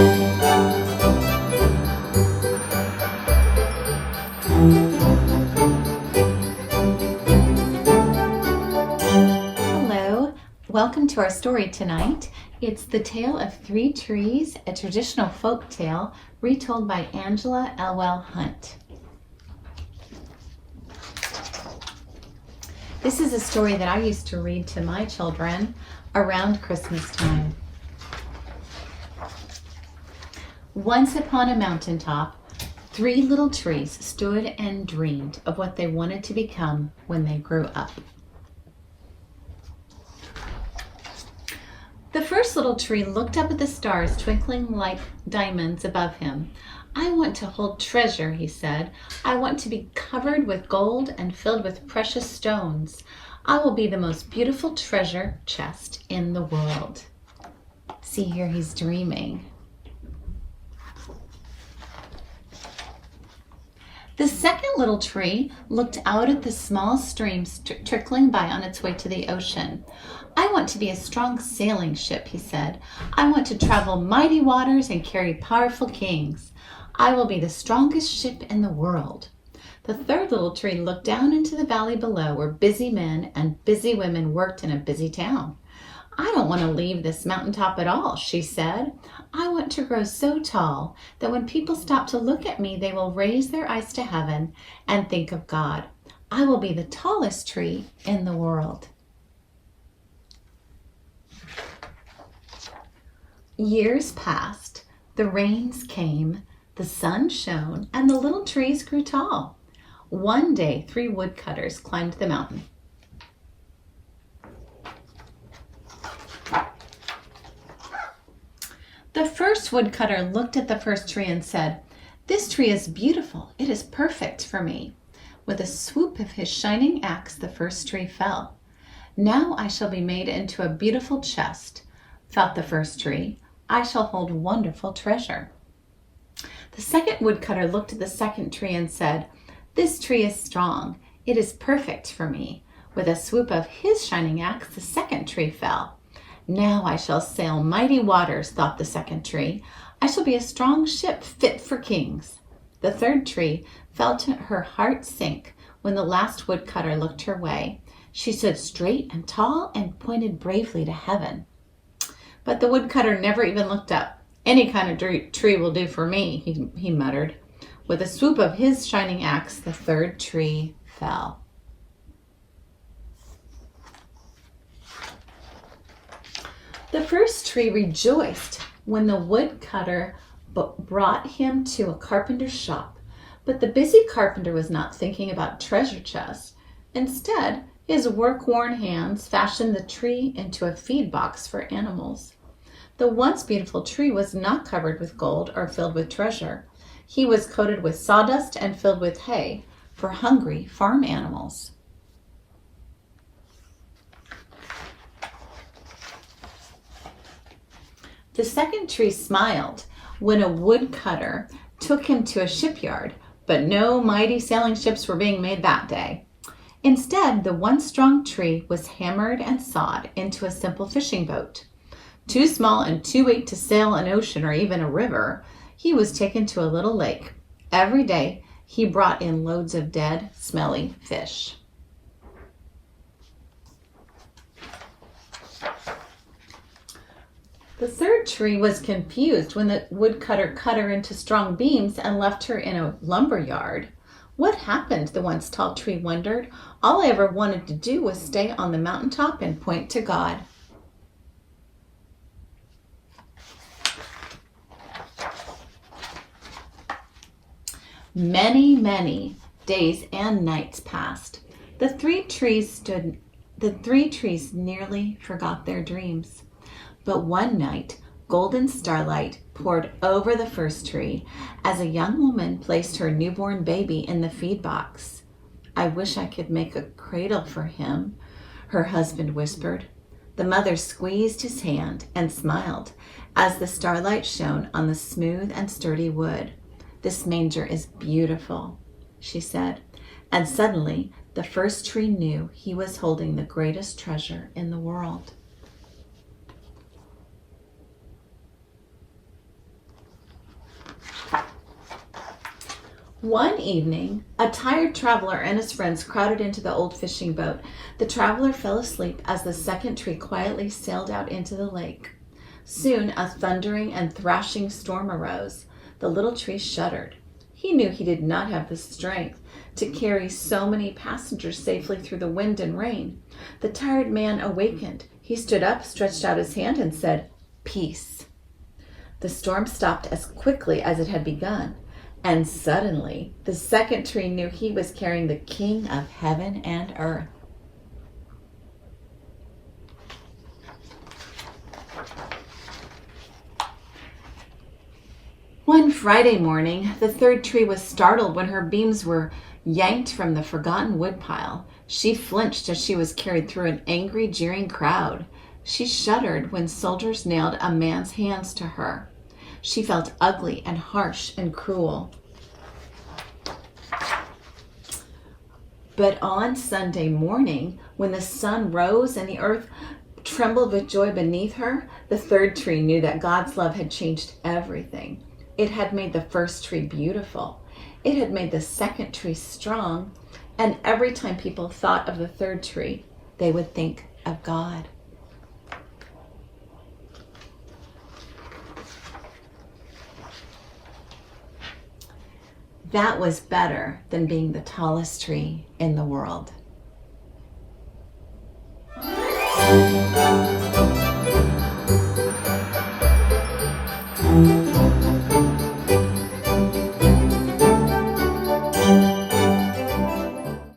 Hello, welcome to our story tonight. It's the tale of Three Trees, a traditional folk tale retold by Angela Elwell Hunt. This is a story that I used to read to my children around Christmas time. Once upon a mountaintop, three little trees stood and dreamed of what they wanted to become when they grew up. The first little tree looked up at the stars twinkling like diamonds above him. "I want to hold treasure," he said. "I want to be covered with gold and filled with precious stones. I will be the most beautiful treasure chest in the world." See, here he's dreaming. The second little tree looked out at the small stream trickling by on its way to the ocean. "I want to be a strong sailing ship," he said. "I want to travel mighty waters and carry powerful kings. I will be the strongest ship in the world." The third little tree looked down into the valley below where busy men and busy women worked in a busy town. "I don't want to leave this mountaintop at all," she said. "I want to grow so tall that when people stop to look at me, they will raise their eyes to heaven and think of God. I will be the tallest tree in the world." Years passed, the rains came, the sun shone, and the little trees grew tall. One day, three woodcutters climbed the mountain. The first woodcutter looked at the first tree and said, "This tree is beautiful. It is perfect for me." With a swoop of his shining axe, the first tree fell. "Now I shall be made into a beautiful chest," thought the first tree. "I shall hold wonderful treasure." The second woodcutter looked at the second tree and said, "This tree is strong. It is perfect for me." With a swoop of his shining axe, the second tree fell. "Now I shall sail mighty waters," thought the second tree. "I shall be a strong ship fit for kings." The third tree felt her heart sink when the last woodcutter looked her way. She stood straight and tall and pointed bravely to heaven. But the woodcutter never even looked up. "Any kind of tree will do for me," he muttered. With a swoop of his shining axe, the third tree fell. The first tree rejoiced when the woodcutter brought him to a carpenter's shop. But the busy carpenter was not thinking about treasure chests. Instead, his work-worn hands fashioned the tree into a feed box for animals. The once beautiful tree was not covered with gold or filled with treasure. He was coated with sawdust and filled with hay for hungry farm animals. The second tree smiled when a woodcutter took him to a shipyard, but no mighty sailing ships were being made that day. Instead, the once strong tree was hammered and sawed into a simple fishing boat. Too small and too weak to sail an ocean or even a river, he was taken to a little lake. Every day, he brought in loads of dead, smelly fish. The third tree was confused when the woodcutter cut her into strong beams and left her in a lumber yard. "What happened?" the once tall tree wondered. "All I ever wanted to do was stay on the mountaintop and point to God." Many days and nights passed. The three trees nearly forgot their dreams. But one night, golden starlight poured over the first tree as a young woman placed her newborn baby in the feed box. "I wish I could make a cradle for him," her husband whispered. The mother squeezed his hand and smiled as the starlight shone on the smooth and sturdy wood. "This manger is beautiful," she said, and suddenly the first tree knew he was holding the greatest treasure in the world. One evening, a tired traveler and his friends crowded into the old fishing boat. The traveler fell asleep as the second tree quietly sailed out into the lake. Soon a thundering and thrashing storm arose. The little tree shuddered. He knew he did not have the strength to carry so many passengers safely through the wind and rain. The tired man awakened. He stood up, stretched out his hand, and said, "Peace." The storm stopped as quickly as it had begun. And suddenly, the second tree knew he was carrying the King of heaven and earth. One Friday morning, the third tree was startled when her beams were yanked from the forgotten woodpile. She flinched as she was carried through an angry, jeering crowd. She shuddered when soldiers nailed a man's hands to her. She felt ugly and harsh and cruel. But on Sunday morning, when the sun rose and the earth trembled with joy beneath her, the third tree knew that God's love had changed everything. It had made the first tree beautiful. It had made the second tree strong. And every time people thought of the third tree, they would think of God. That was better than being the tallest tree in the world.